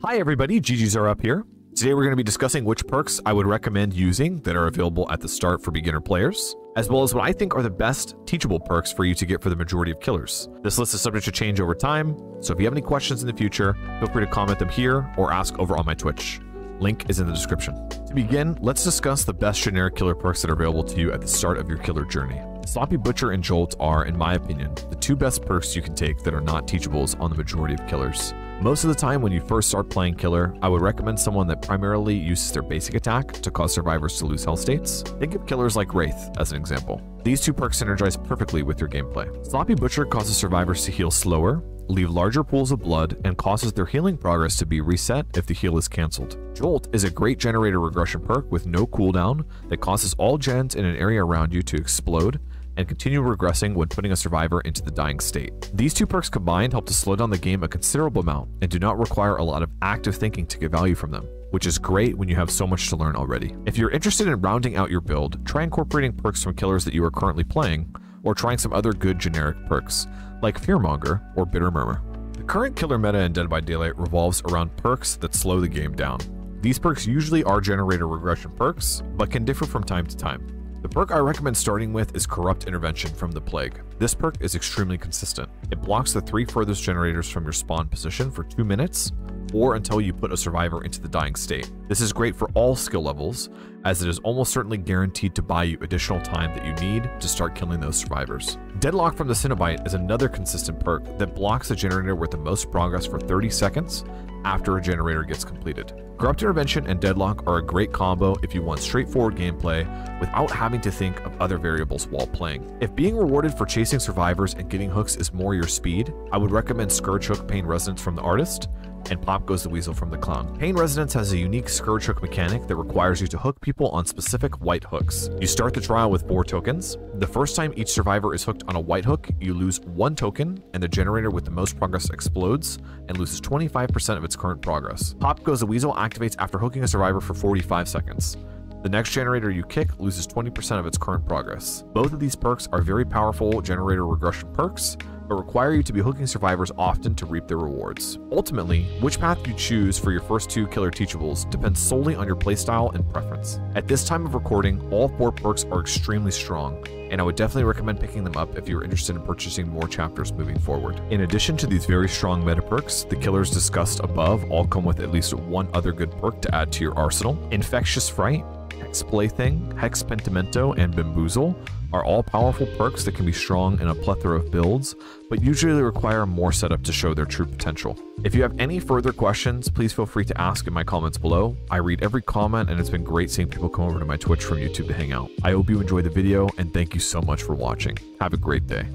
Hi everybody, GG's are up here. Today we're going to be discussing which perks I would recommend using that are available at the start for beginner players, as well as what I think are the best teachable perks for you to get for the majority of killers. This list is subject to change over time, so if you have any questions in the future, feel free to comment them here or ask over on my Twitch. Link is in the description. To begin, let's discuss the best generic killer perks that are available to you at the start of your killer journey. Sloppy Butcher and Jolt are, in my opinion, the two best perks you can take that are not teachables on the majority of killers. Most of the time when you first start playing killer, I would recommend someone that primarily uses their basic attack to cause survivors to lose health states. Think of killers like Wraith as an example. These two perks synergize perfectly with your gameplay. Sloppy Butcher causes survivors to heal slower, leave larger pools of blood, and causes their healing progress to be reset if the heal is cancelled. Jolt is a great generator regression perk with no cooldown that causes all gens in an area around you to explode and continue regressing when putting a survivor into the dying state. These two perks combined help to slow down the game a considerable amount and do not require a lot of active thinking to get value from them, which is great when you have so much to learn already. If you're interested in rounding out your build, try incorporating perks from killers that you are currently playing, or trying some other good generic perks, like Fearmonger or Bitter Murmur. The current killer meta in Dead by Daylight revolves around perks that slow the game down. These perks usually are generator regression perks, but can differ from time to time. The perk I recommend starting with is Corrupt Intervention from the Plague. This perk is extremely consistent. It blocks the 3 furthest generators from your spawn position for 2 minutes, or until you put a survivor into the dying state. This is great for all skill levels, as it is almost certainly guaranteed to buy you additional time that you need to start killing those survivors. Deadlock from the Cenobite is another consistent perk that blocks the generator with the most progress for 30 seconds after a generator gets completed. Corrupt Intervention and Deadlock are a great combo if you want straightforward gameplay without having to think of other variables while playing. If being rewarded for chasing survivors and getting hooks is more your speed, I would recommend Scourge Hook Pain Resonance from the Artist and Pop Goes the Weasel from the Clown. Pain Resonance has a unique Scourge Hook mechanic that requires you to hook people on specific white hooks. You start the trial with 4 tokens. The first time each survivor is hooked on a white hook, you lose 1 token, and the generator with the most progress explodes and loses 25% of its current progress. Pop Goes the Weasel activates after hooking a survivor for 45 seconds. The next generator you kick loses 20% of its current progress. Both of these perks are very powerful generator regression perks, but require you to be hooking survivors often to reap their rewards. Ultimately, which path you choose for your first 2 killer teachables depends solely on your playstyle and preference. At this time of recording, all 4 perks are extremely strong, and I would definitely recommend picking them up if you're interested in purchasing more chapters moving forward. In addition to these very strong meta perks, the killers discussed above all come with at least 1 other good perk to add to your arsenal. Infectious Fright, Hex Plaything, Hex Pentimento, and Bamboozle are all powerful perks that can be strong in a plethora of builds, but usually require more setup to show their true potential. If you have any further questions, please feel free to ask in my comments below. I read every comment, and it's been great seeing people come over to my Twitch from YouTube to hang out. I hope you enjoyed the video, and thank you so much for watching. Have a great day.